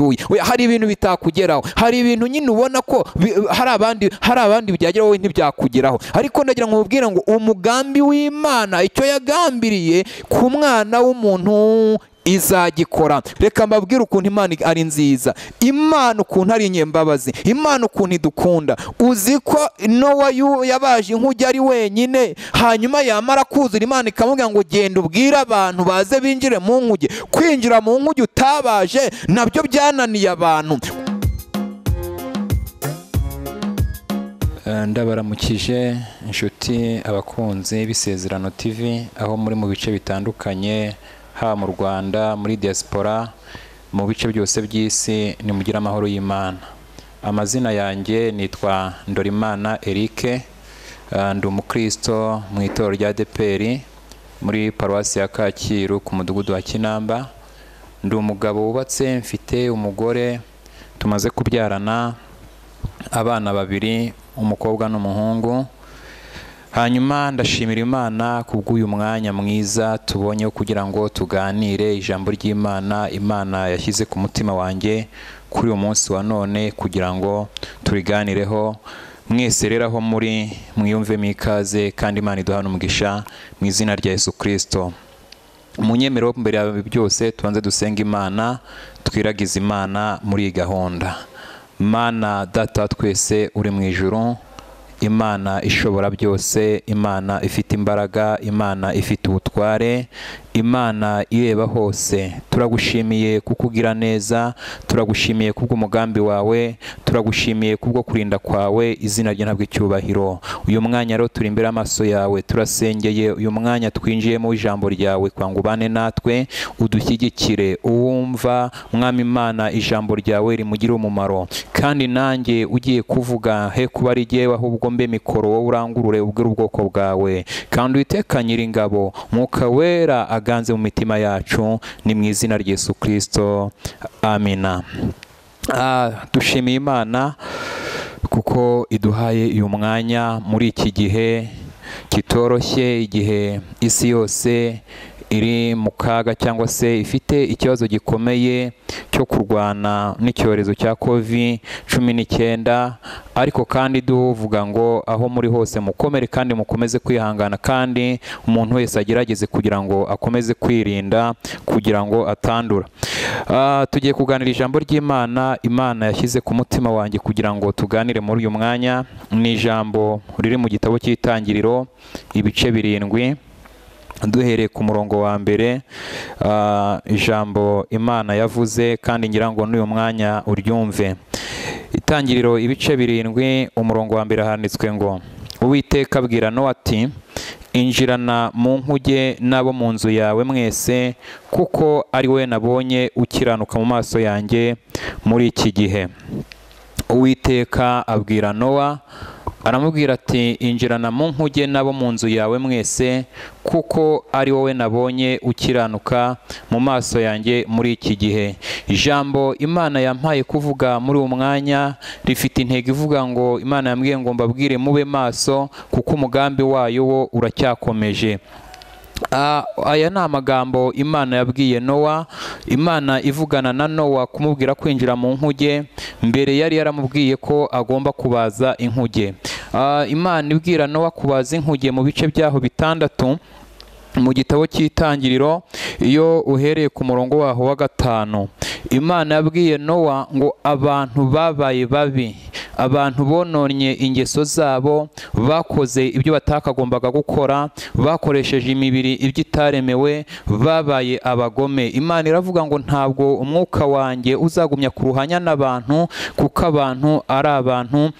utuye. Hari ibintu bitakugeraho, hari ibintu nyine ubona ko hari abandi byageraho wowe ntibyakugeraho. Ariko ndagira ngo mubwire ngo umugambi w'Imana icyo yagambiriye ku mwana w'umuntu izagikora. Reka mbabwire ukuntu Imana ari nziza, Imana ukuntu ari inyembabazi, Imana ukuntu idukunda. Uzi ko Nowa yabaje inkuge ari wenyine, hanyuma yamara kuzura Imana ikamubwira ngo genda ubwire abantu baze binjire mu nkuge. Kwinjira mu nkuge utabaje nabyo byananiye abantu. Ndabaramukije inshuti abakunzi b'Isezerano TV aho muri mu bice bitandukanye, haba mu Rwanda, muri diaspora, mu bice byose by'isi. Nimugira amahoro y'Imana. Amazina yanjye nitwa Ndorimana Eric, ndi umukristo mu itorero rya ADEPR muri paruwasi ya Kacyiru ku mudugudu wa Kinamba. Ndi umugabo wubatse, mfite umugore, tumaze kubyarana abana babiri, umukobwa n'umuhungu. Hanyuma ndashimira Imana kubw'uyu mwanya mwiza tubonye kugira ngo tuganire ijambo ry'Imana. Imana yashyize ku mutima wanjye kuri uyu munsi wa none kugira ngo turiganireho. Mwese rero aho muri mwiyumvemo ikaze kandi Imana iduhana umugisha mu izina rya Yesu Kristo. Munyemero mbere ya byose tubanze dusenga Imana, twiragize Imana muri iyi gahunda. Mana Data twese uri mu ijuru, Imana ishobora byose, Imana ifite imbaraga, Imana ifite ubutware, Imana ireba hose. Turagushimiye kukugira neza, turagushimiye kubw'umugambi wawe, turagushimiye kubwo kurinda kwawe. Izina rye ntabwo icyubahiro. Uyu mwanya rero turi imbere amaso yawe, turasengeye uyu mwanya twinjiyemo ijambo ryawe kwanga ubane natwe, udushyigikire. Uwumva Mwami Imana ijambo ryawe rimugire umumaro, kandi nanjye ugiye kuvuga he kuba ari jyewe, ahubwo mbe mikoro wowe urangurure ubwire ubwoko bwawe. Kandi Uwiteka Nyiringabo, Mwuka Wera aganze mu mitima yacu, ni mu izina rya Yesu Kristo, amina. Dushimiye Imana kuko iduhaye uyu mwanya muri iki gihe kitoroshye, igihe isi yose iri mu kaga cyangwa se ifite ikibazo gikomeye cyo kurwana n'icyorezo cya COVID-19. Ariko kandi duvuga ngo aho muri hose mukomere kandi mukomeze kwihangana, kandi umuntu wese agerageze kugira ngo akomeze kwirinda kugira ngo atandura. Tugiye kuganira ijambo ry'Imana Imana yashyize ku mutima wanjye kugira ngo tuganire muri uyu mwanya. Ni ijambo riri mu gitabo cy'Itangiriro ibice 7, duhereye ku murongo wa mbere. Ijambo Imana yavuze kandi ngira ngo n'uyu mwanya uryumve. Itangiriro ibice 7 umurongo wa mbere handitswe ngo, Uwiteka abwira Nowa ati, injirana mu nkuge n'abo mu nzu yawe mwese, kuko ari we nabonye ukiranuka mu maso yanjye muri iki gihe. Uwiteka abwira Nowa, aramubwira ati, injirana mu nkuge n'abo mu nzu yawe mwese, kuko ari wowe nabonye ukiranuka mu maso yanjye muri iki gihe. Ijambo Imana yampaye kuvuga muri uwo mwanya rifite intego ivuga ngo, Imana yambwiye ngo mbabwire mube maso kuko umugambi wayo wo uracyakomeje. Aya ni amagambo Imana yabwiye Nowa. Imana ivugana na Nowa kumubwira kwinjira mu nkuge. Mbere yari yaramubwiye ko agomba kubaza inkuge. Imana ibwira Nowa kubaza inkuge mu bice byaho 6 mu gitabo cy'Itangiriro. Iyo uhereye ku murongo waho wa 5, Imana yabwiye Nowa ngo abantu babaye babi, abantu bononye ingeso zabo, bakoze ibyo batakagombaga gukora, bakoresheje imibiri ibyo itaremewe, babaye abagome. Imana iravuga ngo ntabwo umwuka wanjye uzagumya kuruhanya n'abantu, kuko abantu ari abantu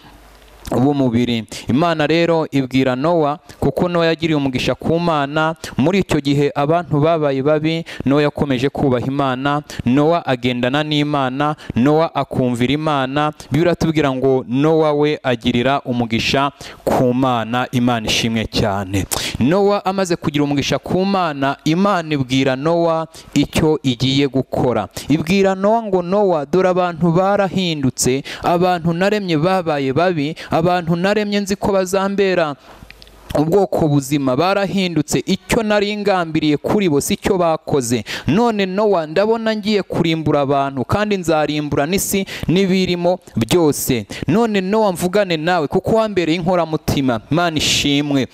b'umubiri. Imana rero ibwira Nowa, kuko Nowa yagiriye umugisha ku Mana. Muri icyo gihe abantu babaye babi, Nowa yakomeje kubaha Imana, Nowa agendana n'Imana, Nowa akumvira Imana. Bibiri tubwira ngo Nowa we agirira umugisha ku Mana. Imana ishimwe cyane. Nowa amaze kugira umugisha ku Mana, Imana ibwira Nowa icyo igiye gukora. Ibwira Nowa ngo, Nowa dore abantu barahindutse, abantu naremye babaye babi, abantu naremye nzi ko bazambera ubwoko buzima barahindutse, icyo nari ngambiriye kuri bo si cyo bakoze. None Nowa ndabona ngiye kurimbura abantu, kandi nzarimbura n'isi n'ibirimo byose. None Nowa mvugane nawe, kuko wambereye inkoramutima. Imana ishimwe.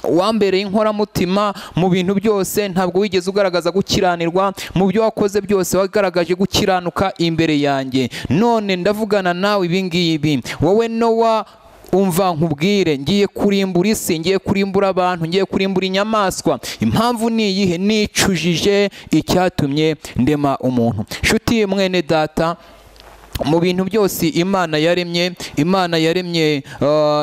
Wambereye inkoramutima mu bintu byose, ntabwo wigeze ugaragaza gukiranirwa. Mu byo wakoze byose wagaragaje gukiranuka imbere yanjye. None ndavugana nawe ibi ngibi. Wowe Nowa, umva nkubwire, ngiye kurimbura isi, ngiye kurimbura abantu, ngiye kurimbura inyamaswa. Impamvu ni iyihe? Nicujije icyatumye ndema umuntu. Nshuti mwene data, mu bintu byose Imana yaremye, Imana yaremye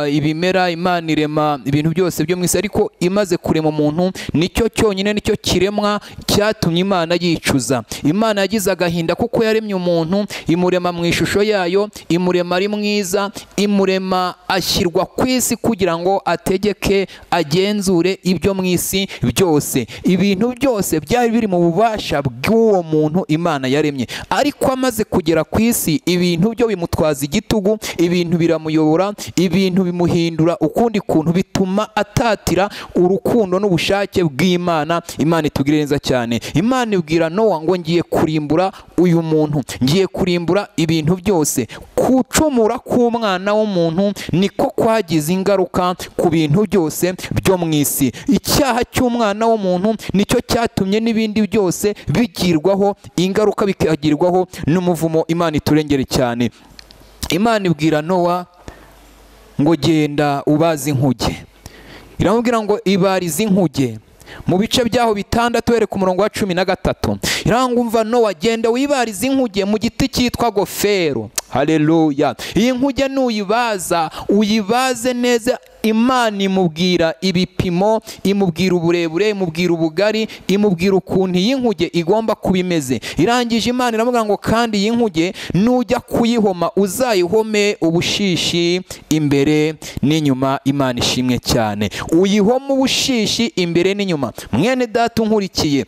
ibimera, Imana irema ibintu byose byo mu isi, ariko imaze kurema umuntu, nicyo cyonyine, nicyo kiremwa cyatumye Imana yicuza. Imana yagize agahinda kuko yaremye umuntu, imurema mu ishusho yayo, imurema ari mwiza, imurema ashyirwa ku isi kugira ngo ategeke, agenzure ibyo mu isi byose. Ibintu byose byari biri mu bubasha bw'uwo muntu Imana yaremye, ariko amaze kugera ku isi, ibintu byo bimutwaza igitugu, ibintu biramuyobora, ibintu bimuhindura ukundi kuntu, bituma atatira urukundo n'ubushake bw'Imana. Imana itugirire neza cyane. Imana ibwira Nowa ngo ngiye kurimbura uyu muntu, ngiye kurimbura ibintu byose. Kucumura k'umwana w'umuntu niko kwagize ingaruka ku bintu byose byo mu isi. Icyaha cy'umwana w'umuntu nicyo cyatumye n'ibindi byose bigirwaho ingaruka, bikagirwaho n'umuvumo. Imana iturengere cyane. Imana ibwira Nowa ngo genda ubaze inkuge. Iramubwira ngo ibarize inkuge mu bice byaho bitandatu, here ku murongo wa 13. Irangumva Nowa, genda wibarize inkuge mu giti cyitwa gofero. Haleluya. Iyi nkuge nuyibaza, uyibaze neza. Imana imubwira ibipimo, imubwira uburebure, imubwira ubugari, imubwira ukuntu iyi nkuge igomba kuba imeze. Irangije Imana iramubwira ngo kandi iyi nkuge nujya kuyihoma, uzayihome ubushishi imbere n'inyuma. Imana ishimwe cyane. Uyihome ubushishi imbere n'inyuma. Mwene data unkurikiye,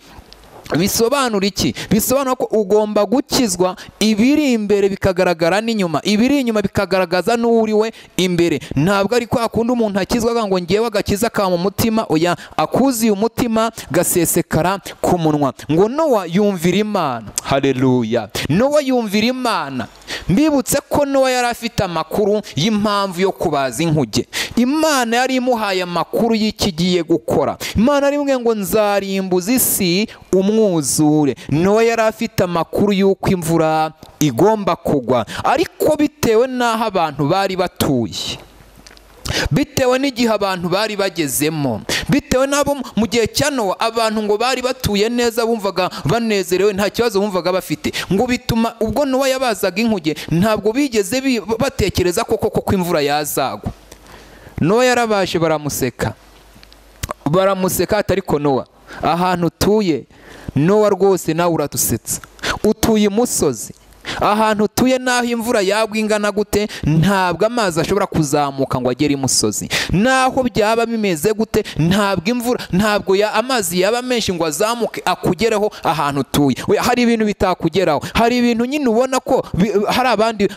bisobanura iki? Bisobanura ko ugomba gukizwa ibiri imbere bikagaragara n'inyuma, ibiri inyuma bikagaragaza n'uriwe imbere. Ntabwo ari kwa kundi umuntu akizwa ngo ngewe agakiza ka mu mutima, oya, akuziye umutima gasesekara ku munwa. Ngo Nowa yumvira Imana. Haleluya. Nowa yumvira Imana. Mbibutse ko Nowa yari afite amakuru y'impamvu yo kubaza inkuge. Imana yari imuhaye amakuru y'ikigiye gukora. Imana ari mwe ngo nzarimbuza isi umwuzure. Nowa yari afite amakuru y'uko imvura igomba kugwa, ariko bitewe n'aho abantu bari batuye, bitewe n'igihe abantu bari bagezemo, bitewe n'abo mu gihe cya Nowa, abantu ngo bari batuye neza, bumvaga banezerewe, nta kibazo bumvaga bafite. Ngo bituma ubwo Nowa yabazaga inkuge, ntabwo bigeze batekereza ko imvura yazagwa. Nowa yarabaje baramuseka, ariko Nowa, ahantu utuye Nowa rwose nawe uradusetsa. Utuye imusozi, ahantu utuye naho imvura yagwa ingana gute, ntabwo amazi ashobora kuzamuka ngo agere imusozi. Naho byaba bimeze gute, ntabwo amazi yaba menshi ngo azamuke akugereho ahantu utuye. Hari ibintu bitakugeraho, hari ibintu nyine ubona ko hari abandi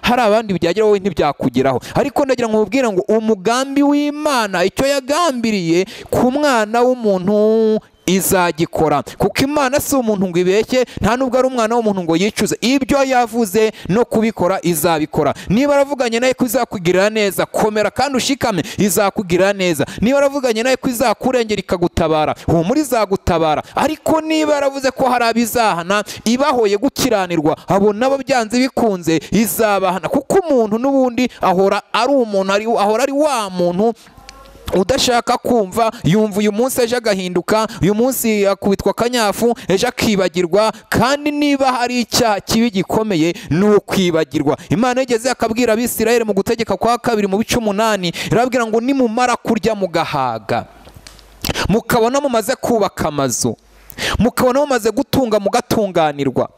byageraho, wowe ntibyakugeraho. Ariko ndagira ngo mubwire ngo umugambi w'Imana, icyo yagambiriye ku mwana w'umuntu izagikora, kuko Imana si umuntu ngo ibeshye, nta nubwo ari umwana w'umuntu ngo yicuze. Ibyo yavuze no kubikora izabikora. Niba aravuganye nawe ko izakugirira neza, komera kandi ushikame, izakugirira neza. Niba aravuganye nawe ko izakurengera ikagutabara, humura, izagutabara. Ariko niba yaravuze ko hari abizahana, ibahoye gukiranirwa, abo nabo byanze bikunze izabahana, kuko umuntu n'ubundi ahora ari umuntu, ahora ari wa muntu udashaka kumva. Yumva uyu munsi, ejo agahinduka, uyu munsi akubitwa akanyafu, ejo akibagirwa. Kandi niba hari icyaha kibi gikomeye ni ukwibagirwa. Imana yigeze akabwira Abisirayeli mu gutegeka kwa 2 mu bice 8, irababwira ngo nimumara kurya mugahaga, mukabona mumaze kubaka amazu, mukabona mumaze gutunga mugatunganirwa,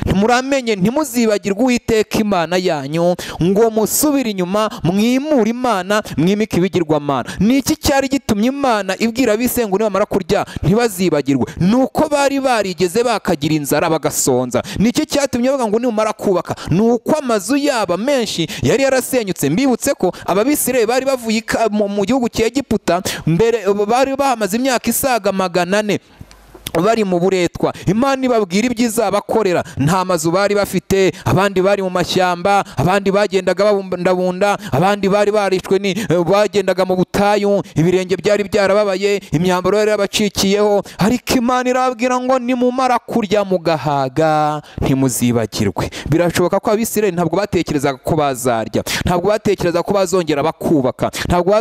ntimuramenye ntimuzibagirwe Uwiteka Imana yanyu, ngo musubire inyuma mwimure Imana mwimike ibigirwamana. Ni iki cyari gitumye Imana ibwira ab'isi ngo nibamara kurya ntibazibagirwe? Nuko bari barigeze bakagira inzara bagasonza. Ni iki cyatumye bavuga ngo nibamara kubaka? Nuko amazu yabo menshi yari yarasenyutse. Mbibutse ko Abisirayeli bari bavuye mu gihugu cya Egiputa, mbere bari bahamaze imyaka isaga 400 bari mu buretwa. Imana ibabwira ibyiza bakorera. Nta mazu bari bafite, abandi bari mu mashyamba, abandi bagendaga babundabunda, abandi bari barishwe bagendaga mu butayu, ibirenge byari byarababaye, imyambaro yari yabacikiyeho. Ariko Imana irababwira ngo nimumara kurya mugahaga ntimuzibagirwe. Birashoboka ko Abisirayeli ntabwo batekerezaga ko bazarya, ntabwo batekereza ko bazongera bakubaka, ntabwo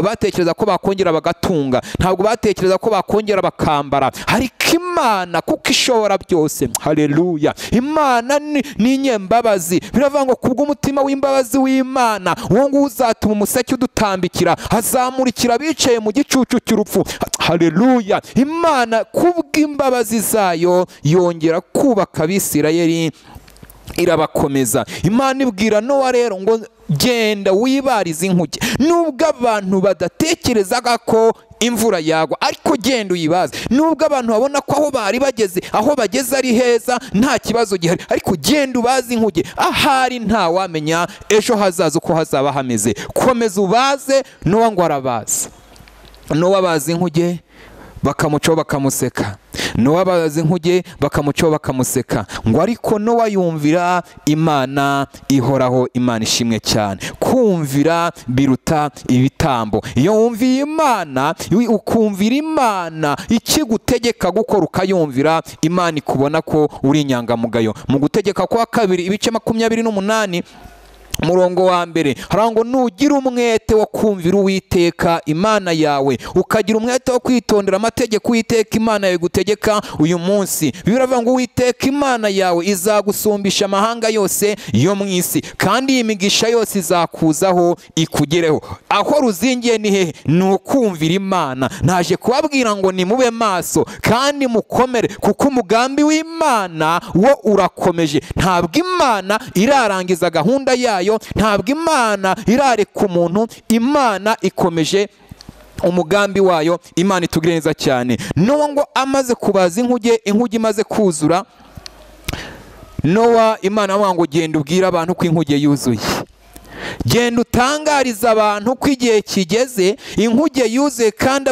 batekereza ko bakongera bagatunga, ntabwo batekereza ko bakongera bakambara. Ariko Imana kuko ishobora byose, haleluya, Imana ni nyembabazi. Biravuga ngo kubw'umutima w'imbabazi w'Imana uwo nguwo uzatuma umuseke udutambikira, azamurikira bicaye mu gicucu cy'urupfu, haleluya. Imana kubw'imbabazi zayo yongera kubaka Abisirayeli, irabakomeza. Imana ibwira Nowa rero ngo genda wibarize inkuge. Nubwo abantu badatekerezaga ko imvura yagwa, ariko genda uyibaze. Nubwo abantu babona ko aho bari bageze, aho bageze ari heza, nta kibazo gihari, ariko genda ubaze inkuge. Ahari nta wamenya ejo hazaza uko hazaba hameze. Komeza ubaze. Nowa ngo arabaza. Nowa bazi inkuge bakamucaho bakamuseka. Nowa bazi inkuge bakamucaho bakamuseka. Ngo ariko Nowa yumvira Imana ihoraho. Imana ishimwe cyane. Kumvira biruta ibitambo. Iyo wumviye Imana, ukumvira Imana ikigutegeka gukora ukayumvira, Imana ikubona ko uri inyangamugayo. Mu gutegeka kwa 2 ibice 28 umurongo wa mbere harango nugira umwete wo kumvira Uwiteka Imana yawe, ukagira umwete wo kwitondera amategeko Uwiteka Imana yawe gutegeka uyu munsi. Biravuga ngo Uwiteka Imana yawe izagusumbisha amahanga yose yo mu isi, kandi iyi migisha yose izakuzaho ikugereho. Aho ruzingiye ni hehe? Ni ukumvira Imana. Naje kubabwira ngo nimube maso kandi mukomere, kuko umugambi w'Imana wo urakomeje. Ntabwo Imana irarangiza gahunda yayo, ntabwo Imana irareka umuntu. Imana ikomeje umugambi wayo. Imana itugire neza cyane. Nowa ngo amaze kubaza inkuge, inkuge imaze kuzura, Nowa Imana avuga ngo genda ubwira abantu ko inkuge yuzuye. Genda utangariza abantu ko igihe kigeze, inkuge yuzuye kandi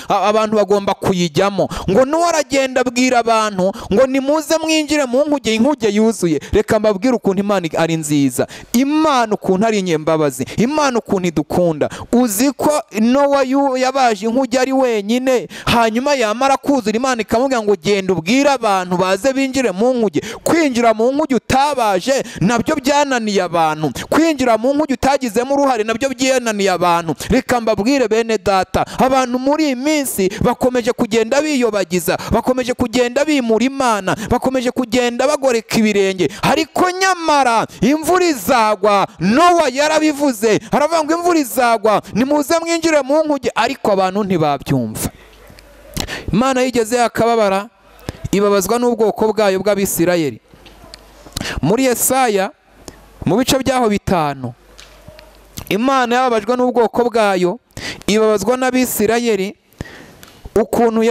abantu bagomba kuyijyamo. Ngo Nowa aragenda abwira abantu ngo nimuze mwinjire mu nkuge, inkuge yuzuye. Reka mbabwire ukuntu Imana ari nziza, Imana ukuntu ari inyembabazi, Imana ukuntu idukunda. Uzi ko Nowa yabaje inkuge ari wenyine, hanyuma yamara kuzura Imana ikamubwira ngo genda ubwire abantu baze binjire mu nkuge. Kwinjira mu nkuge utabaje nabyo byananiye abantu, kwinjira mu nkuge utagizemo uruhare nabyo byananiye abantu. Reka mbabwire bene data, abantu muri iyi minsi bakomeje kugenda biyobagiza, bakomeje kugenda bimura Imana, bakomeje kugenda bagoreka ibirenge. Ariko nyamara imvura izagwa. Nowa yarabivuze, aravuga ngo imvura izagwa, nimuze mwinjire mu nkuge. Ariko abantu ntibabyumva. Imana yigeze yakababara, ibabazwa n'ubwoko bwayo bw'Abisirayeli. Muri Yesaya mu bice byaho 5, Imana yababajwe n'ubwoko bwayo, ibabazwa n'Abisirayeli ukuntu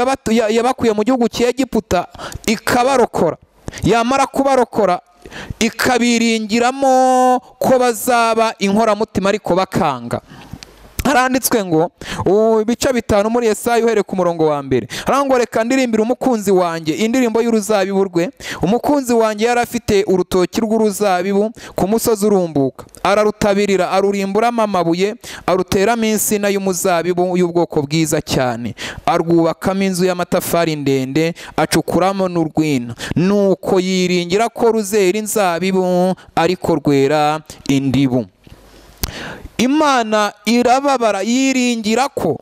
yabakuye mu gihugu cya Egiputa ikabarokora. Yamara kubarokora ikabiringiramo ko bazaba inkoramutima, ariko bakanga. Haranditswe ngo ibice 5 muri Yesaya uhereye ku murongo wa mbere, harango reka ndirimbira umukunzi wanjye indirimbo y'uruzabibu rwe. Umukunzi wanjye yari afite urutoki rw'uruzabibu ku musozi urumbuka, ararutabirira, arurimburamo amabuye, aruteramo insina y'umuzabibu y'ubwoko bwiza cyane, arwubakamo inzu y'amatafari ndende, acukuramo n'urwina. Nuko yiringira ko ruzera inzabibu, ariko rwera indibu. Imana irababara, yiringiraga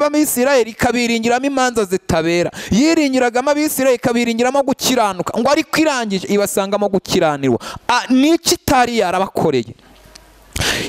Abisirayeli ikabiringiramo imanza zitabera, yiringiragamo Abisirayeli ikabiringiramo gukiranuka. Ngo ariko irangije ibasangamo gukiranirwa. N'iki itari yarabakoreye?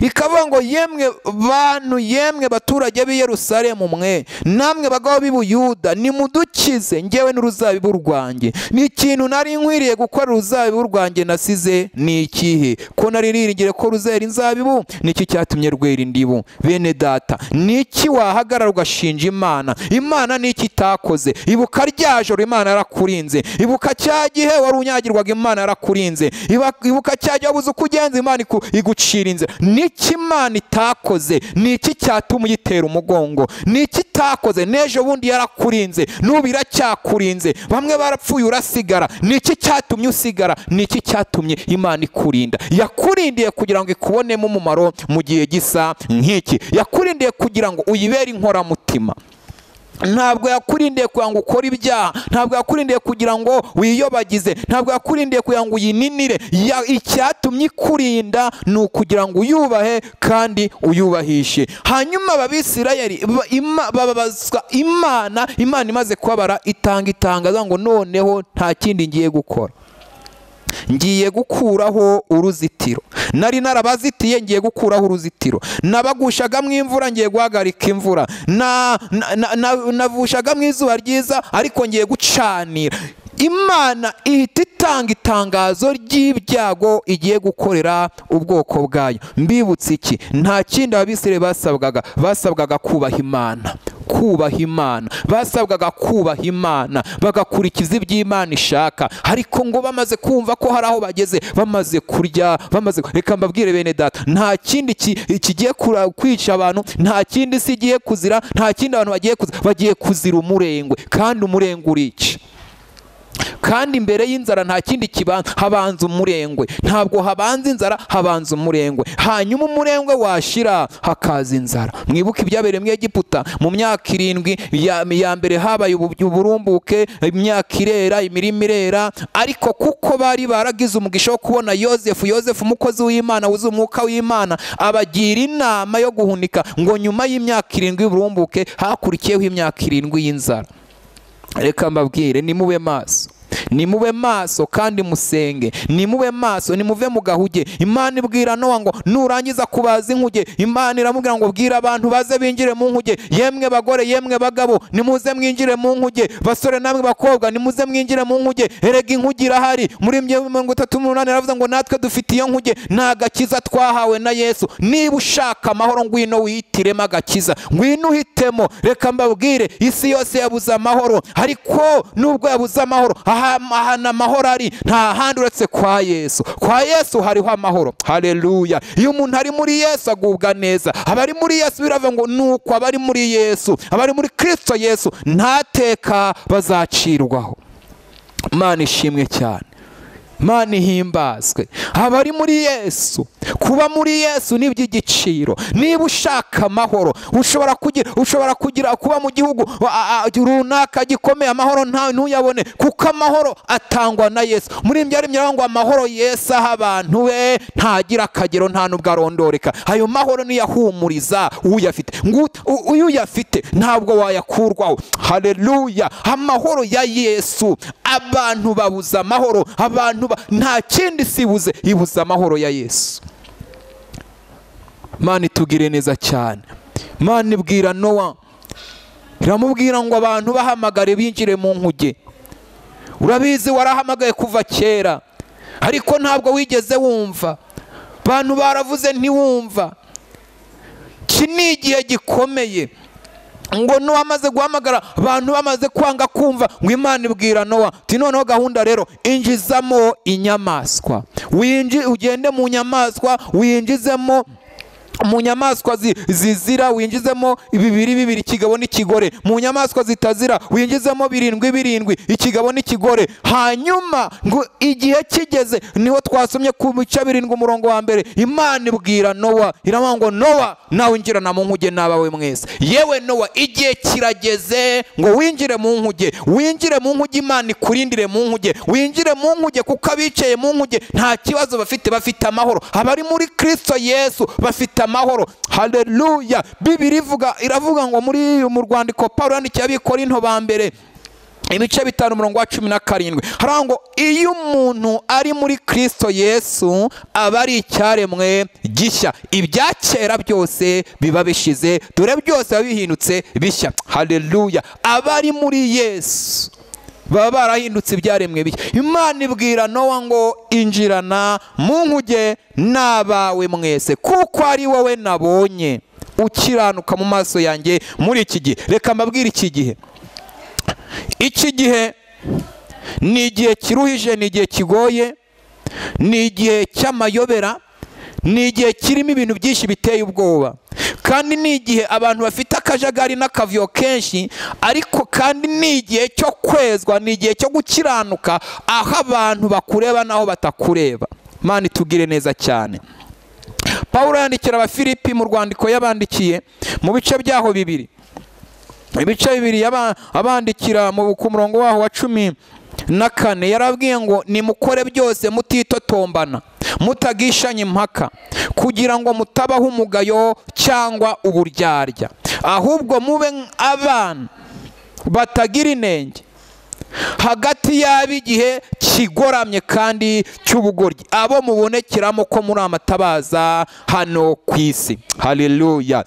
ikavuga ngo yemwe bantu, yemwe baturage b'i Yerusalemu mwe, namwe bagabo b'i Buyuda, nimudukize njyewe n'uruzabibu rwanjye. Ni ikintu nari nkwiriye gukora uruzabibu rwanjye nasize ni ikihe? Ko nari niringire ko ruzera inzabibu, niki cyatumye rwera indibu? Bene data, niki wahagarara ugashinja Imana? Imana niki itakoze? Ibuka rya joro Imana yarakurinze, ibuka cya gihe wari unyagirwaga Imana yarakurinze, ibuka cya gihe wabuze uko ugenza Imana igucira inzira. Niki Imana itakoze? Niki cyatuma uyitera umugongo? Niki itakoze? N'ejo bundi yarakurinze, n'ubu iracyakurinze, bamwe barapfuye urasigara. Niki cyatumye usigara? Niki cyatumye Imana ikurinda? Yakurindiye kugira ngo ikubonemo umumaro mu gihe gisa nk'iki. Yakurindiye kugira ngo uyibere inkoramutima. Ntabwo yakurindiye kugira ngo ukore ibyaha, ntabwo yakurindiye kugira ngo wiyobagize, ntabwo yakurindiye kugira ngo uyininire. Icyatumye ikurinda ni ukugira ngo uyubahe kandi uyubahishe. Hanyuma ab'Abisirayeli bababazwa Imana, Imana imaze kubabara itangaza ngo noneho nta kindi ngiye gukora, ngiye gukuraho uruzitiro. Nari narabazitiye, ngiye gukuraho uruzitiro. Nabagushagamo imvura, ngiye guhagarika imvura. Navushagamo izuba ryiza, ariko ngiye gucanira. Imana ihita itanga itangazo ry'ibyago igiye gukorera ubwoko bwayo. Mbibutse iki? Nta kindi Abisirayeli basabwaga kubaha Imana, kubaha Imana, basabwaga kubaha Imana, bagakurikiza iby'Imana ishaka. Ariko ngo bamaze kumva ko hari aho bageze, bamaze kurya, reka mbabwire bene data, nta kindi kigiye kwica abantu, nta kindi si igiye kuzira, nta kindi abantu bagiye kuzira umurengwe, kandi umurengwe urica. Kandi imbere y'inzara nta kindi kibanza, habanza umurengwe. Ntabwo habanza inzara, habanza umurengwe. Hanyuma umurengwe washira hakaza inzara. Mwibuke ibyabereye mu Egiputa mu myaka 7 ya mbere, habaye uburumbuke, imyaka irera, imirima irera. Ariko kuko bari baragize umugisha wo kubona Yosefu umukozi w'Imana wuzuye umwuka w'Imana, abagira inama yo guhunika ngo nyuma y'imyaka 7 y'uburumbuke hakurikiyeho imyaka 7 y'inzara. Reka mbabwire, nimube maso, nimube maso kandi musenge, nimube maso, nimuve mu gahuge. Imana ibwira Nowa ngo nurangiza kubaza inkuge, Imana iramubwira ngo bwira abantu baze binjire mu nkuge. Yemwe bagore, yemwe bagabo, nimuze mwinjire mu nkuge. Basore namwe bakobwa, nimuze mwinjire mu nkuge. Erega inkuge irahari. Muri 38 yaravuze ngo natwe dufite iyo nkuge, nta gakiza twahawe na Yesu. Niba ushaka amahoro, ngwino wihitiremo agakiza, ngwino uhitemo. Reka mbabwire, isi yose yabuze amahoro, ariko nubwo yabuze amahoro, ahana amahoro ari nta handi uretse kwa Yesu. Kwa Yesu hariho amahoro. Haleluya! Iyo umuntu ari muri Yesu agubwa neza. Abari muri Yesu biravuga ngo nuko abari muri Yesu, abari muri Kristo Yesu nta teka bazacirwaho. Imana ishimwe cyane, Imana ihimbazwe. Abari muri Yesu, kuba muri Yesu ni iby'igiciro. Niba ushaka amahoro, ushobora kugira kuba mu gihugu runaka gikomeye, amahoro ntuyabone, kuko amahoro atangwa na Yesu. Muri byari ngo amahoro Yesu aha abantu be ntagira akagero, nta nubwo arondoreka. Ayo mahoro niyo ahumuriza uyafite. Uyafite ntabwo wayakurwaho. Haleluya! Amahoro ya Yesu. Abantu babuza amahoro, abantu nta kindi sibuze, ibuza amahoro ya Yesu. Imana itugire neza cyane. Imana ibwira Nowa, iramubwira ngo abantu bahamagare binjire mu nkuge. Urabizi warahamagaye kuva kera, ariko ntabwo wigeze wumva. Abantu baravuze ntiwumva. Iki ni igihe gikomeye. Ngo Nowa amaze guhamagara, abantu bamaze kwanga kumva, ngo Imana ibwira Nowa ati noneho gahunda rero, injizamo inyamaswa. Ugende mu nyamaswa, winjizemo mu nyamaswa zizira, winjizemo 2 ikigabo n'ikigore. Mu nyamaswa zitazira winjizemo 7 ikigabo n'ikigore. Hanyuma ngo igihe kigeze, niho twasomye ku bice 7 umurongo wa mbere, Imana ibwira Nowa, iravuga ngo Nowa nawe winjirana mu nkuge n'abawe mwese. Yewe Nowa, igihe kirageze ngo winjire mu nkuge. Winjire mu nkuge, Imana ikurindire mu nkuge. Winjire mu nkuge, kuko abicaye mu nkuge nta kibazo bafite amahoro. Abari muri Kristo Yesu bafite amahoro. Haleluya! Bibiri iravuga ngo mu rwandiko Pawulo yandikiye Abikorinto ba mbere, ibice 5 umurongo wa 17 haravuga ngo iyo umuntu ari muri Kristo Yesu aba ari icyaremwe gishya, ibya kera byose biba bishize, dore byose biba bihindutse bishya. Haleluya! abari muri Yesu baba barahindutse ibyaremwe bishya. Imana ibwira Nowa ngo injirana mu nkuge n'abawe mwese, kuko ari wowe nabonye ukiranuka mu maso yanjye muri iki gihe. Reka mbabwire iki gihe ni igihe kiruhije, ni igihe kigoye, ni igihe cy'amayobera, ni igihe kirimo ibintu byinshi biteye ubwoba, kandi ni igihe abantu bafite akajagari n'akavuyo kenshi, ariko kandi ni igihe cyo kwezwa, ni igihe cyo gukiranuka, aho abantu bakureba naho batakureba. Imana itugire neza cyane. Pawulo yandikira abafilipi mu rwandiko yabandikiye mu bice byaho bibiri, ibice bibiri abandikira ku murongo waho wa 14 yarabwiye ngo nimukore byose mutitotombana, mutagishanya impaka, kugira ngo mutabaho umugayo cyangwa uburyarya, ahubwo mube abana batagira inenge hagati y'ab'igihe kigoramye kandi cy'ubugoryi, abo mubonekeramo ko muri amatabaza hano ku isi. Haleluya!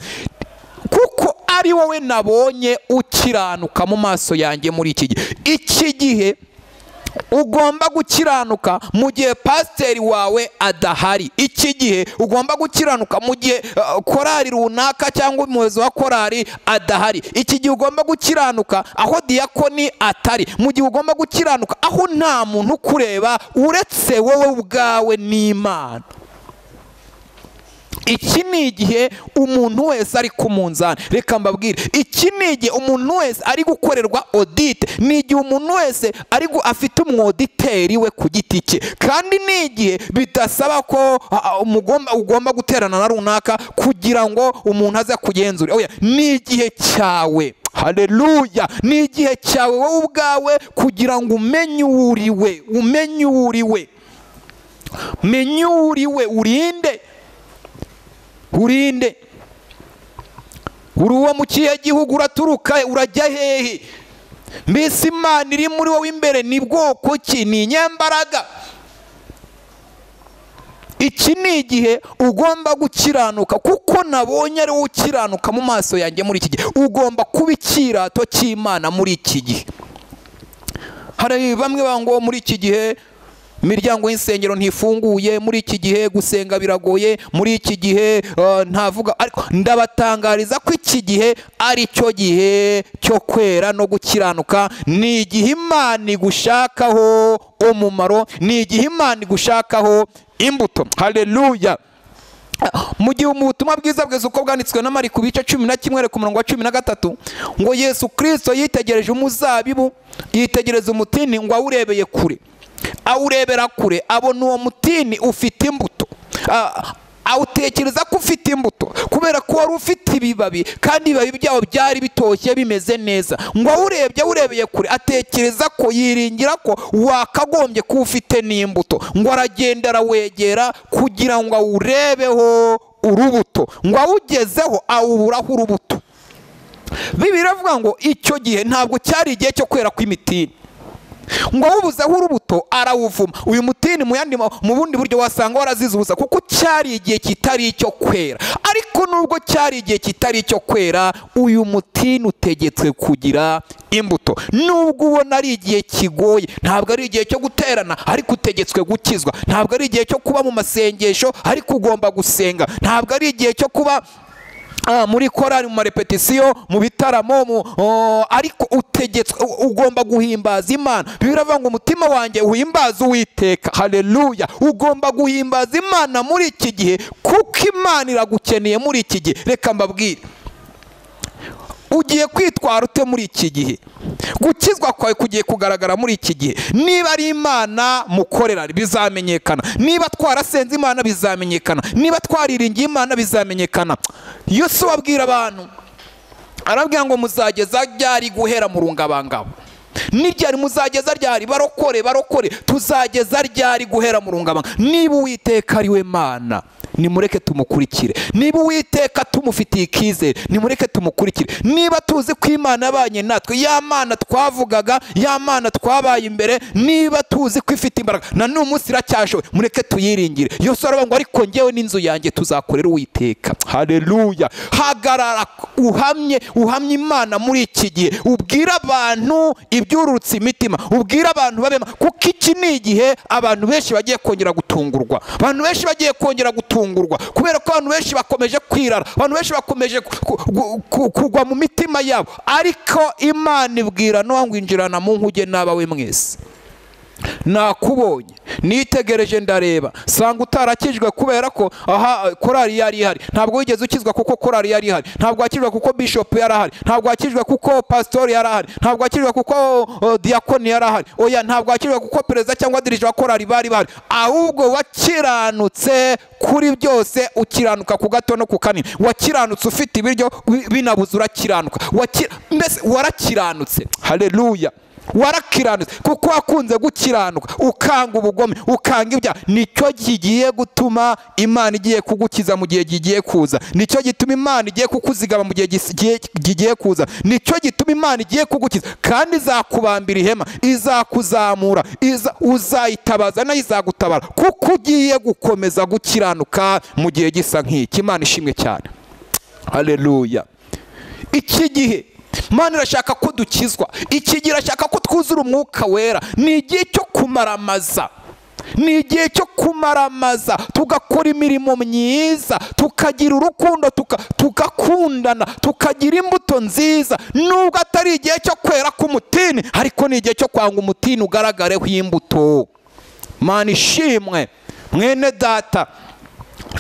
kuko ari wowe nabonye ukiranuka mu maso yanjye muri iki gihe. Iki gihe ugomba gukiranuka mu gihe pasiteri wawe adahari. Iki gihe ugomba gukiranuka mu gihe korari runaka cyangwa umuyobozi wa korari adahari. Iki gihe ugomba gukiranuka aho diyakoni atari. Mu gihe ugomba gukiranuka aho nta muntu ukureba uretse wowe ubwawe n'Imana. Iki ni igihe umuntu wese ari ku munzani. Reka mbabwire, iki ni igihe umuntu wese ari gukorerwa audit, ni igihe umuntu wese afite umwoditeri we ku giti cye, kandi ni igihe bidasaba ko ugomba guterana na runaka kugira ngo umuntu aze kugenzura. Oya, ni igihe cyawe. Haleluya! Ni igihe cyawe wowe ubwawe kugira ngo umenye uriwe, umenye uriwe, menye uriwe, urinde uri uwo mu kihe gihugu, uraturuka urajya hehe, mbese Imana iri muri wowe imbere ni bwoko ki, ni inyembaraga. Iki ni igihe ugomba gukiranuka, kuko nabonye ari wowe ukiranuka mu maso yanjye muri iki gihe. Ugomba kuba ikirato cy'Imana muri iki gihe. Hari bamwe bango muri iki gihe imiryango y'insengero ntifunguye, muri iki gihe gusenga biragoye, muri iki gihe ntavuga, ariko ndabatangariza ko iki gihe ari cyo gihe cyo kwera no gukiranuka. Ni igihe Imana igushakaho umumaro, ni igihe Imana igushakaho imbuto. Haleluya! mu gihe mu butumwa bwiza bwese uko bwanditswe na Mariko bice 11 ku murongo wa 13 ngo Yesu Kristo yitegereje umuzabibu, yitegereza umutini ngo awurebeye kure, awurebera kure abona uwo mutini ufite imbuto, awutekereza ko ufite imbuto kubera ko wari ufite ibibabi kandi ibibabi byawo byari bitoshye bimeze neza. Ngo awurebeye kure atekereza ko, yiringira ko wakagombye kuba ufite n'imbuto. Ngo aragenda arawegera kugira ngo awurebeho urubuto, ngo awugezeho awuburaho urubuto. Bibiliya iravuga ngo icyo gihe ntabwo cyari igihe cyo kwera kw'imitini, ngo awubuzeho urubuto arawuvuma. Uyu mutini mu bundi buryo wasanga warazizuza, kuko cyari igihe kitari icyo kwera. Ariko nubwo cyari igihe kitari icyo kwera, uyu mutini utegetswe kugira imbuto. Nubwo ubona ari igihe kigoye, ntabwo ari igihe cyo guterana, ariko utegetswe gukizwa. Ntabwo ari igihe cyo kuba mu masengesho, ariko ugomba gusenga. Ntabwo ari igihe cyo kuba muri korari, mu marepetisiyo, mu bitaramo, ariko utegetswe, ugomba guhimbaza Imana. Biravuga ngo umutima wanjye uhimbaza Uwiteka. Haleluya! Ugomba guhimbaza Imana muri iki gihe, kuko Imana iragukeneye muri iki gihe. Reka mbabwire, ugiye kwitwara ute muri iki gihe? Gukizwa kwawe kugiye kugaragara muri iki gihe. Niba ari Imana mukorera bizamenyekana, niba twarasenze Imana bizamenyekana, niba twariringiye Imana bizamenyekana. Yesu abwira abantu, arabwira ngo muzageza ryari guhera mu rungabangabo? n'iryari muzageza ryari? Barokore tuzageza ryari guhera mu rungabanga? Niba Uwiteka ari we Mana, nimureke tumukurikire. Niba Uwiteka tumufitiye ikizere, nimureke tumukurikire. Niba tuzi ko Imana yabanye natwe, ya Mana twavugaga, ya Mana twabaye imbere, niba tuzi ko ifite imbaraga na n'uyu munsi iracyashoboye, mureke tuyiringire. Yose aravuga ngo ariko njyewe n'inzu yanjye tuzakorera Uwiteka. Haleluya. Hagarara uhamye Imana muri iki gihe, ubwira abantu ibyururutse imitima, ubwira abantu babema, kuko iki ni igihe abantu benshi bagiye kongera gutungurwa. Abantu benshi bagiye kongera gutungurwa kubera ko abantu benshi bakomeje kwirara, abantu benshi bakomeje kugwa mu mitima yabo. Ariko Imana ibwira Nowa ngo injirana mu nkuge n'abawe mwese. Nakubonye, nitegereje ndareba, sanga utarakijwe kubera ko korari yari ihari. Ntabwo wigeze ukizwa kuko korari yari ihari. Ntabwo wakijwe kuko bishop yari ahari. Ntabwo wakijwe kuko pastor yari ahari. Ntabwo wakijwe kuko diakoni yari ahari. Oya, ntabwo wakijwe kuko perezida cyangwa dirije wa korari bari bahari. Ahubwo wakiranutse kuri byose, ukiranuka ku gato no ku kanini. Wakiranutse ufite ibiryo binabuze, urakiranuka. Mbese warakiranutse. Haleluya. Warakiranutse kuko wakunze gukiranuka, ukanga ubugome, ukanga ibyaha. Nicyo kigiye gutuma Imana igiye kugukiza mu gihe gigiye kuza. Nicyo gituma Imana igiye kukuzigama mu gihe gigiye kuza. Nicyo gituma Imana igiye kugukiza, kandi izakubambira ihema, izakuzamura, uzayitabaza nayo izagutabara, kuko ugiye gukomeza gukiranuka mu gihe gisa nk'iki. Imana ishimwe cyane. Haleluya. Iki gihe Imana irashaka ko dukizwa. Iki gihe irashaka ko twuzura umwuka wera. Ni igihe cyo kumaramaza. Ni igihe cyo kumaramaza, tugakora imirimo myiza, tukagira urukundo, tugakundana, tukagira imbuto nziza. Nubwo atari igihe cyo kwera k'umutini, ariko ni igihe cyo kwanga umutini ugaragareho imbuto. Imana ishimwe. Mwene data,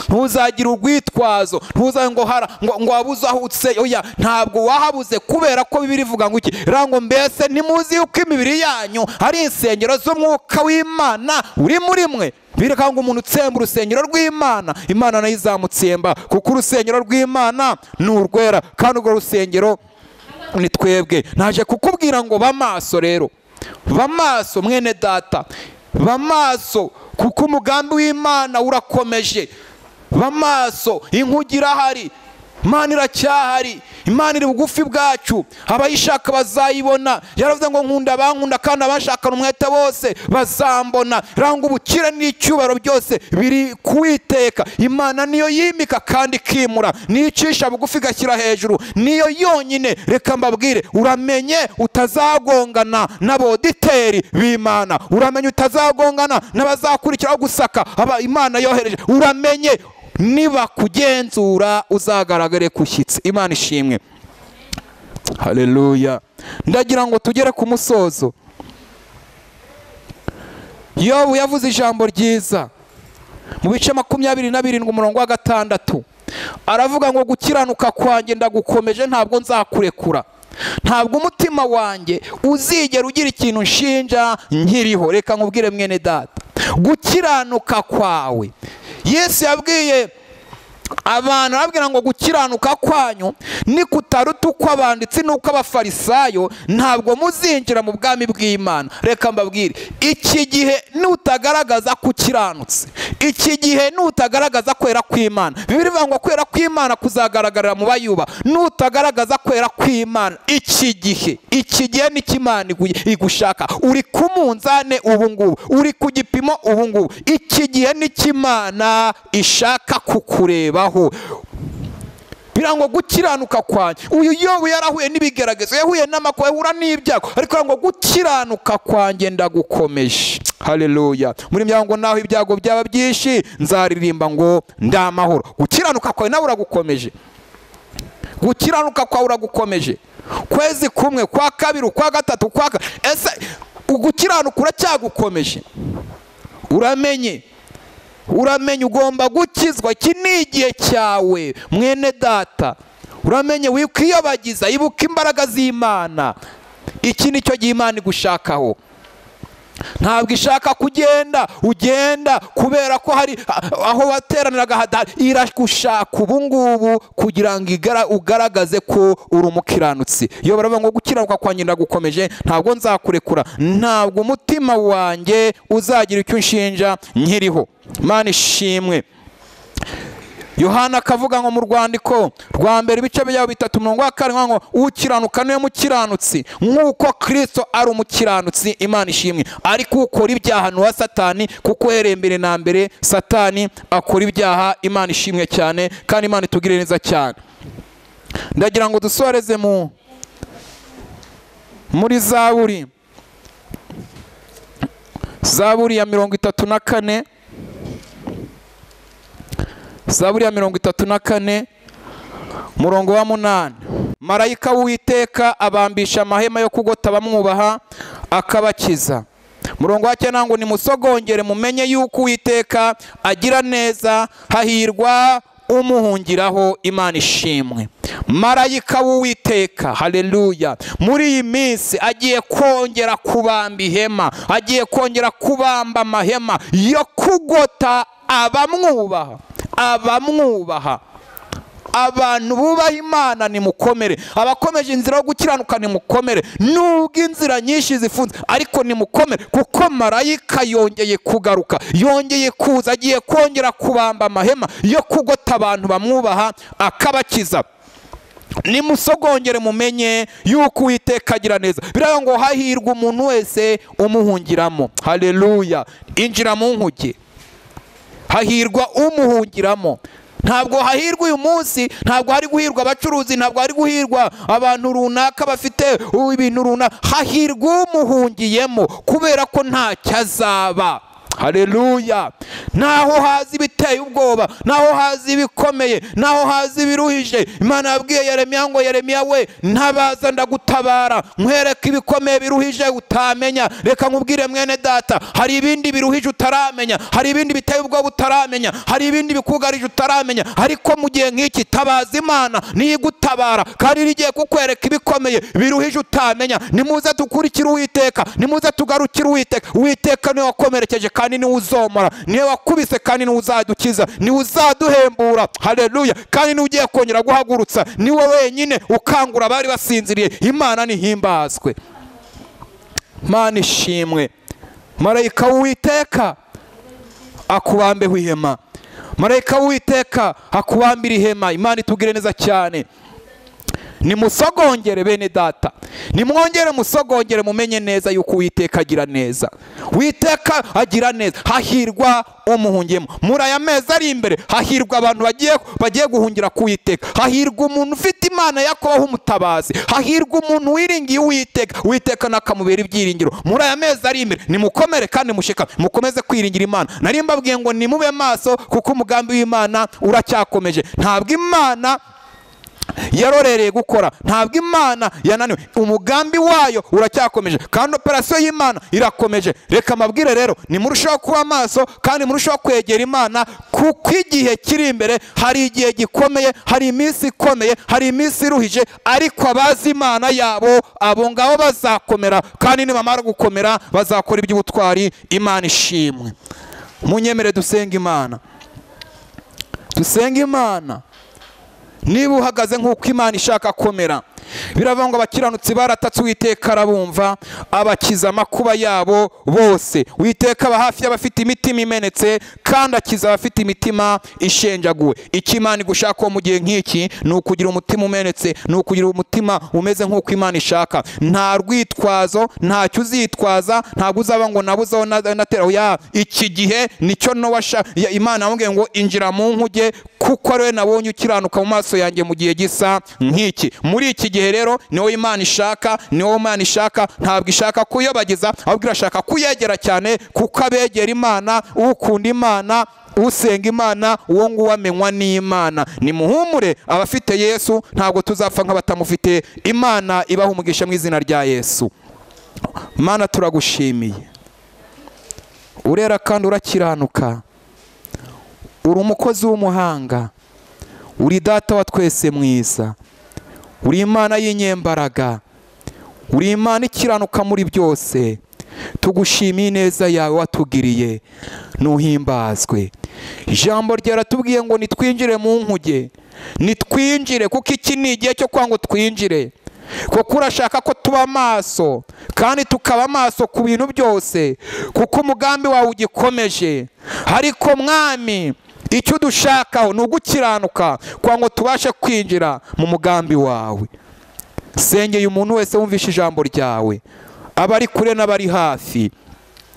ntuzagira urwitwazo, ntuzabe ngo wabuze ahutse. Oya, ntabwo wahabuze kubera ko Bibiliya ivuga ngo iki? Rango mbese ntimuzi yuko imibiri yanyu ari insengero z'umwuka w'Imana uri muri mwe? Bireka ngo umuntu utsemba urusengero rw'Imana, Imana nayo izamutsemba, kuko urusengero rw'Imana ni urwera, kandi urwo rusengero ni twebwe. Naje kukubwira ngo bamaso rero, bamaso mwene data, bamaso, kuko umugambi w'Imana urakomeje. Bamaso, inkuge irahari, Imana iracyahari, Imana iri bugufi bwacu, abayishaka bazayibona. Yaravuze ngo nkunda abankunda, kandi abashakana umwete bose bazambona. Ranga ubukire n'icyubahiro byose biri kuwiteka. Imana niyo yimika kandi ikimura, niyo icisha bugufi igashyira hejuru, niyo yonyine. Reka mbabwire, uramenye utazagongana n'aboditeri b'Imana, uramenye utazagongana n'abazakurikiraho gusaka Imana yohereje. Uramenye niba kugenzura uzagaragare kushyitsi. Imana ishimwe. Haleluya. Ndagira ngo tugere ku musozo. Yobu yavuze ijambo ryiza mu bice 27 umurongo wa 6. Aravuga ngo gukiranuka kwanjye ndagukomeje, ntabwo nzakurekura. Ntabwo umutima wanjye uzigera ugira ikintu nshinja nkiriho. Reka nkubwire mwene data, gukiranuka kwawe, Yesu yabwiye abantu, arabwira ngo gukiranuka kwanyu ni kutaruta uko abanditsi n'uko abafarisayo, ntabwo muzinjira mu bwami bw'Imana. Reka mbabwire, iki gihe nutagaragaza kukiranutse, iki gihe nutagaragaza kwera kw'Imana, Bibiliya ivuga ngo kwera kw'Imana kuzagaragarira mu bayuba. Nutagaragaza kwera kw'Imana, iki gihe nicyo Imana igushaka. Uri ku munzane ubu ngubu, uri ku gipimo ubu ngubu. Iki gihe nicyo Imana ishaka kukureba. Birango gukiranuka kwanjye. Uyu Yobu yarahuye n'ibigeragezo, yahuye n'amakuba, yahura n'ibyago, ariko ngo gukiranuka kwanjye ndagukomeje. Haleluya. Muri myango naho ibyago byaba byinshi, nzaririmba ngo ndamahoro. Gukiranuka kwawe nawe uragukomeje. Gukiranuka kwawe uragukomeje. Kwezi kumwe, kwa kabiri, kwa gatatu, kwa ese ugukiranuka uracyagukomeje. Uramenye ugomba gukizwa. Iki ni igihe cyawe mwene data. Uramenye wikwiyobagiza, ibuka imbaraga z'Imana. Iki nicyo gihe Imana igushakaho. Ntabwo ishaka ugenda kubera ko hari aho wateraniraga hadahari. Iragushaka ubu ngubu kugira ngo ugaragaze ko uri umukiranutsi. Iyo baravuga ngo gukiranuka kwanjye ndagukomeje, ntabwo nzakurekura, ntabwo umutima wanjye uzagira icyo unshinja nkiriho. Imana ishimwe. Yohana akavuga ngo mu rwandiko rwa mbere ibice byaho 3:4 ngo ukiranuka niwe mukiranutsi nk'uko Kristo ari umukiranutsi. Imana ishimwe. ariko ukora ibyaha ni uwa Satani, kuko uhereye mbere na mbere Satani akora ibyaha. Imana ishimwe cyane, kandi Imana itugirire neza cyane. Ndagira ngo dusoreze muri Zaburi ya 34, Zaburi ya 34 murongo wa 8. Marayika w'Uwiteka abambisha amahema yo kugota abamwubaha akabakiza. Murongo wa 9 ngo nimusogongere mumenye yuko Uwiteka agira neza, hahirwa umuhungiraho. Imana ishimwe. Marayika w'Uwiteka, haleluya, muri iyi minsi agiye kongera kubamba ihema, agiye kongera kubamba amahema yo kugota abamwubaha. Abantu bubaha Imana nimukomere, abakomeje inzira yo gukiranuka nimukomere, nubwo inzira nyinshi zifunze ariko nimukomere, kuko marayika yongeye kugaruka, yongeye kuza, agiye kongera kubamba amahema yo kugota abantu bamwubaha akabakiza. Nimusogongere mumenye yuko Uwiteka agira neza. Biravuga ngo hahirwa umuntu wese umuhungiramo. Haleluya. Injira mu nkuge, hahirwa umuhungiramo. Ntabwo hahirwa uyu munsi, ntabwo hari guhirwa abacuruzi, ntabwo hari guhirwa abantu runaka bafite ibintu runaka. Hahirwa umuhungiyemo, kubera ko ntacyo azaba. Haleluya. Naho hazi ibiteye ubwoba, naho hazi ibikomeye, naho hazi ibiruhije, Imana yabwiye Yeremiya ngo Yeremiya we, ntabaza ndagutabara, nkwereka ibikomeye biruhije utamenya. Reka nkubwire mwene data, hari ibindi biruhije utaramenya, hari ibindi biteye ubwoba utaramenya, hari ibindi bikugarije utaramenya, ariko mu gihe nk'iki tabaza Imana niyo igutabara, kandi rigiye kukwereka ibikomeye biruhije utamenya. Nimuze dukurikire Uwiteka, nimuze tugarukire Uwiteka. Uwiteka niwe wakomerekeje kandi niwe uzomora, niwe wakubise kandi niwe uzadukiza, niwe uzaduhembura. Haleluya. kandi niwe ugiye kongera guhagurutsa, niwe wenyine ukangura abari basinziriye. Imana nihimbazwe. Imana ishimwe. Marayika w'Uwiteka akubambeho ihema, marayika w'Uwiteka akubambira ihema. Imana itugire neza cyane. Nimusogongere bene data, nimwongere musogongere mumenye neza yuko Uwiteka agira neza. Uwiteka agira neza. Hahirwa umuhungiyemo. Muri aya mezi ari imbere hahirwa abantu bagiye guhungira ku Uwiteka. Hahirwa umuntu ufite Imana yakobaho umutabazi. Hahirwa umuntu wiringiye Uwiteka, Uwiteka nakamubera ibyiringiro. Muri aya mezi ari imbere nimukomere kandi mushika, mukomeze kwiringira Imana. Nari mbabwiye ngo nimube maso, kuko umugambi w'Imana uracyakomeje. Ntabwo Imana yarorereye gukora, ntabwo Imana yananiwe. Umugambi wayo uracyakomeje, kandi operasiyo y'Imana irakomeje. Reka mabwire rero, nimurushaho kuba maso kandi murushaho kwegera Imana, kuko igihe kiri imbere hari igihe gikomeye, hari iminsi ikomeye, hari iminsi iruhije, ariko abazi Imana yabo abo ngabo bazakomera, kandi nibamara gukomera bazakora iby'ubutwari. Imana ishimwe. Munyemere dusenga Imana, dusenga Imana. Niba uhagaze nk'uko Imana ishaka komera, biravuga ngo abakiranutsi baratatse Uwiteka arabumva, abakiza amakuba yabo bose. Uwiteka aba hafi y'abafite imitima imenetse, kandi akiza abafite imitima ishenjaguwe. Icyo Imana igushaka mu gihe nk'iki ni ukugira umutima umenetse, ni ukugira umutima umeze nk'uko Imana ishaka. Nta rwitwazo, ntacyo uzitwaza, ntabwo uzaba ngo nabuzeho natera. Ya iki gihe nicyo Imana yamubwiye ngo injira mu nkuge, kuko ariwe nabonye ukiranuka mu maso yanjye mu gihe gisa nk'iki. Muri iki gihe rero niwe Imana ishaka, niwe Imana ishaka. Ntabwo ishaka kuyobagiza, ahubwo irashaka kuyegera cyane, kuko abegera Imana, ukunda Imana, usenga Imana, uwo nguwo amenywa n'Imana. Nimuhumure abafite Yesu, ntabwo tuzapfa nk'abatamufite. Imana ibaha umugisha mu izina rya Yesu. Mana turagushimiye, urera kandi urakiranuka, uri umukozi w'umuhanga, uri data wa twese mwiza, uri Imana y'inyembaraga, uri Imana ikiranuka muri byose. Tugushimiye neza yawe watugiriye, nuhimbazwe. Ijambo ryaratubwiye ngo nitwinjire mu nkuge, nitwinjire, kuko iki ni igihe cyo kwanga twinjire. kuko urashaka ko tuba maso kandi tukaba maso ku bintu byose, kuko umugambi wawe ugikomeje. Ariko mwami, icyo dushakaho ni ugukiranuka kugira ngo tubashe kwinjira mu mugambi wawe. Sengeye umuntu wese wumvishe ijambo ryawe, abari kure n'abari hafi,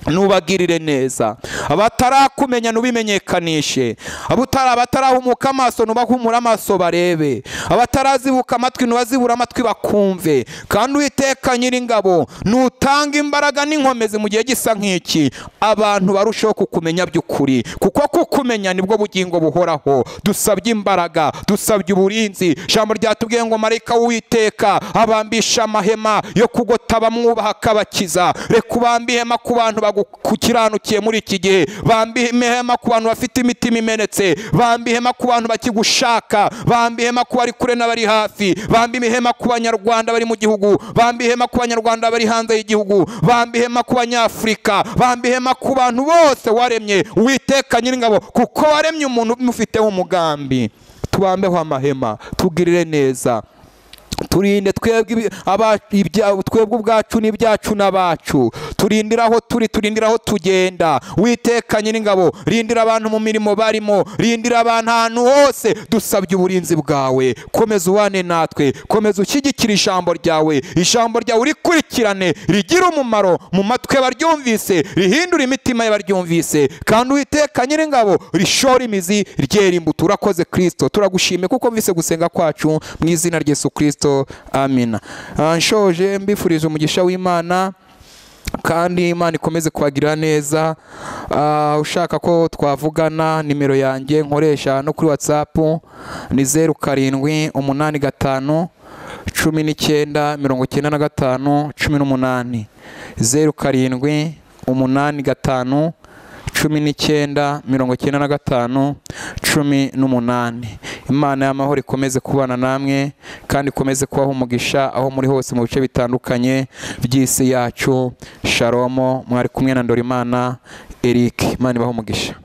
nubagirire neza. Abatarakumenya nubimenyekanishe, abatarahumuka amaso nubahumura amaso barebe, abatarazibuka amatwi nubazibura amatwi bakumve. Kandi Uwiteka Nyiringabo, nutanga imbaraga n'inkomezi mu gihe gisa nk'iki, abantu barusheho kukumenya by'ukuri, kuko kukumenya nibwo bugingo buhoraho. Dusabye imbaraga, dusabye uburinzi. Ijambo ryatubwiye ngo marayika w'Uwiteka abambisha amahema yo kugota bamwubaha akabakiza. Reka ubambe ihema ku bantu kukiranukiye muri iki gihe, bambi ihema ku bantu bafite imitima imenetse, bambi ihema ku bantu bakigushaka, bambi ihema ku bari kure n'abari hafi, bambi ihema ku banyarwanda bari mu gihugu, bambi ihema ku banyarwanda bari hanze y'igihugu, bambi ihema ku banyafurika, bambi ihema ku bantu bose waremye Uwiteka Nyiringabo, kuko waremye umuntu umufiteho umugambi. Tubambeho amahema, tugirire neza. Turinde twebwe ubwacu n'ibyacu n'abacu, turindira aho turi, turindira aho tugenda. Uwiteka Nyiringabo, rindira abantu mu mirimo barimo, rindira abantu ahantu hose. Dusabye uburinzi bwawe, komeza ubane natwe, komeza ushyigikira ijambo ryawe. Ijambo ryawe urikurikirane, rigira umumaro mu matwi y'abaryumvise, rihindura imitima y'abaryumvise, kandi Uwiteka Nyiringabo rishora imizi, ryera imbuto. Urakoze Kristo, turagushimiye kuko mvise gusenga kwacu mu izina rya Yesu Kristo. Amina. Nshoje mbifurije umugisha w'Imana, kandi Imana ikomeze kubagirira neza. Ushaka ko twavugana, nimero yanjye nkoresha no kuri WhatsApp ni 0785 1995 18 0785 1995 18. Imana y'amahoro ikomeze kubana namwe kandi ikomeze kubaho umugisha aho muri hose mu bice bitandukanye by'isi yacu. Shalom. Mwari kumwe na Ndorimana Eric. Imana ibaho umugisha.